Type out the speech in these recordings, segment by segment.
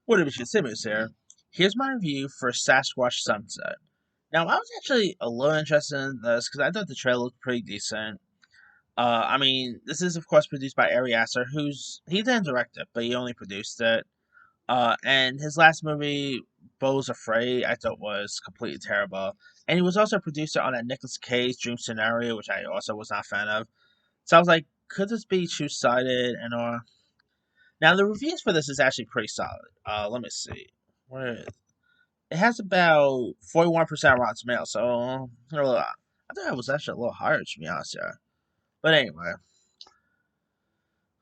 What up, Simmons here. Here's my review for Sasquatch Sunset. Now, I was actually a little interested in this because I thought the trailer looked pretty decent. This is of course produced by Ari Aster, he didn't direct it, but he only produced it. And his last movie, Beau's Afraid, I thought was completely terrible. And he was also a producer on that Nicolas Cage Dream Scenario, which I also was not a fan of. So I was like, could this be two-sided and all? Now the reviews for this is actually pretty solid. Let me see. Where it has about 41% Rotten Tomatoes, so I thought it was actually a little higher to be honest, yeah. But anyway,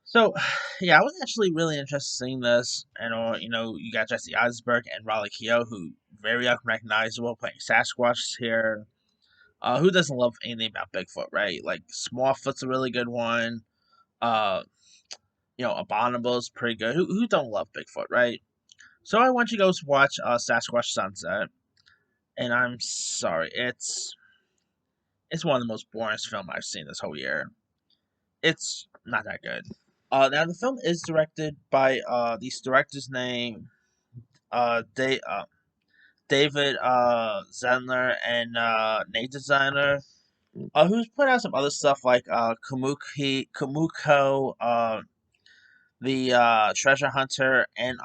so yeah, I was actually really interested in seeing this, and you got Jesse Eisenberg and Raleigh Keough, who very unrecognizable playing Sasquatch here. Who doesn't love anything about Bigfoot, right? Like Smallfoot's a really good one. Uh, Abominable's pretty good. Who don't love Bigfoot, right? So I want you to go watch Sasquatch Sunset, and I'm sorry, it's one of the most boring films I've seen this whole year. It's not that good. Now the film is directed by these directors named David Zendler and Nate Designer, who's put out some other stuff like Kumiko, the Treasure Hunter, and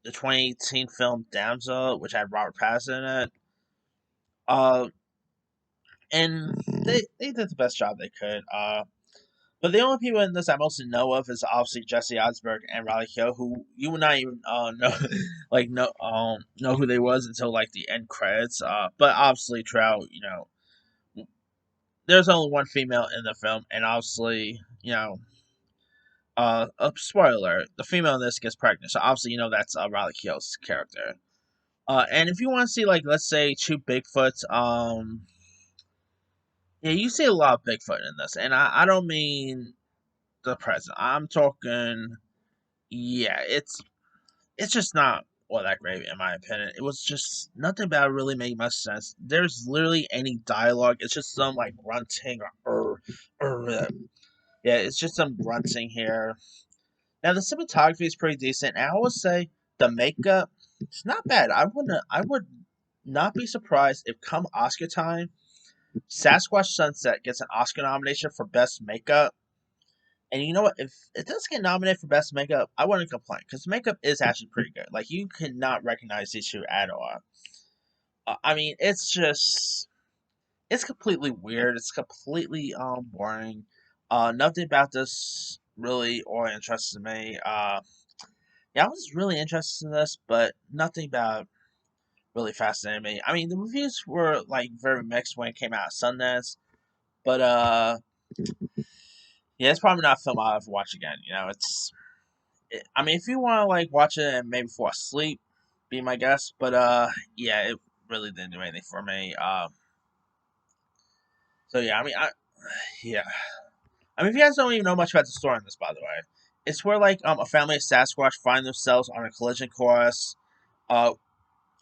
the 2018 film Damsel, which had Robert Pattinson in it. Uh, and they did the best job they could. But the only people in this I mostly know of is obviously Jesse Eisenberg and Riley Keough, who you would not even know know who they was until like the end credits. But obviously throughout, there's only one female in the film, and obviously, a spoiler: the female in this gets pregnant, so obviously that's Riley Keough's character. And if you want to see like let's say two Bigfoots, yeah, you see a lot of Bigfoot in this, and I don't mean the present. I'm talking, yeah, it's just not all that great in my opinion. It was just nothing about it really made much sense. There's literally any dialogue. It's just some like grunting or yeah, it's just some grunting here. Now the cinematography is pretty decent, and I would say the makeup it's not bad. I would not be surprised if come Oscar time, Sasquatch Sunset gets an Oscar nomination for best makeup. And you know what? If it does get nominated for best makeup, I wouldn't complain because makeup is actually pretty good. Like you cannot recognize these two at all. It's completely weird. It's completely boring. Nothing about this really or interested me. Yeah, I was really interested in this, but nothing about it really fascinated me. I mean, the reviews were like very mixed when it came out at Sundance, but yeah, it's probably not a film I'll ever watch again. If you want to like watch it and maybe fall asleep, be my guest. But yeah, it really didn't do anything for me. So yeah, yeah, if you guys don't even know much about the story in this, by the way, it's where like a family of Sasquatch find themselves on a collision course, uh,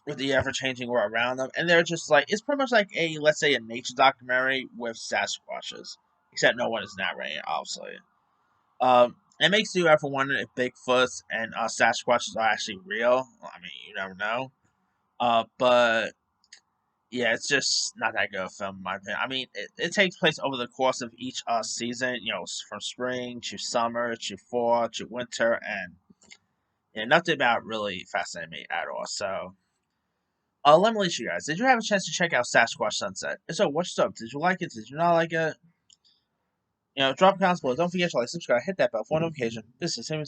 with the ever changing world around them, and they're just like it's pretty much like a let's say a nature documentary with Sasquatches, except no one is narrating it, obviously. It makes you ever wonder if Bigfoots and Sasquatches are actually real. I mean, you never know. But yeah, it's just not that good of a film, in my opinion. I mean, it takes place over the course of each season. From spring to summer to fall to winter, and yeah, nothing about it really fascinated me at all. So, let me let you guys. Did you have a chance to check out Sasquatch Sunset? If so, what's up? Did you like it? Did you not like it? Drop comments below. Don't forget to like, subscribe, hit that bell for notification. This is Tim.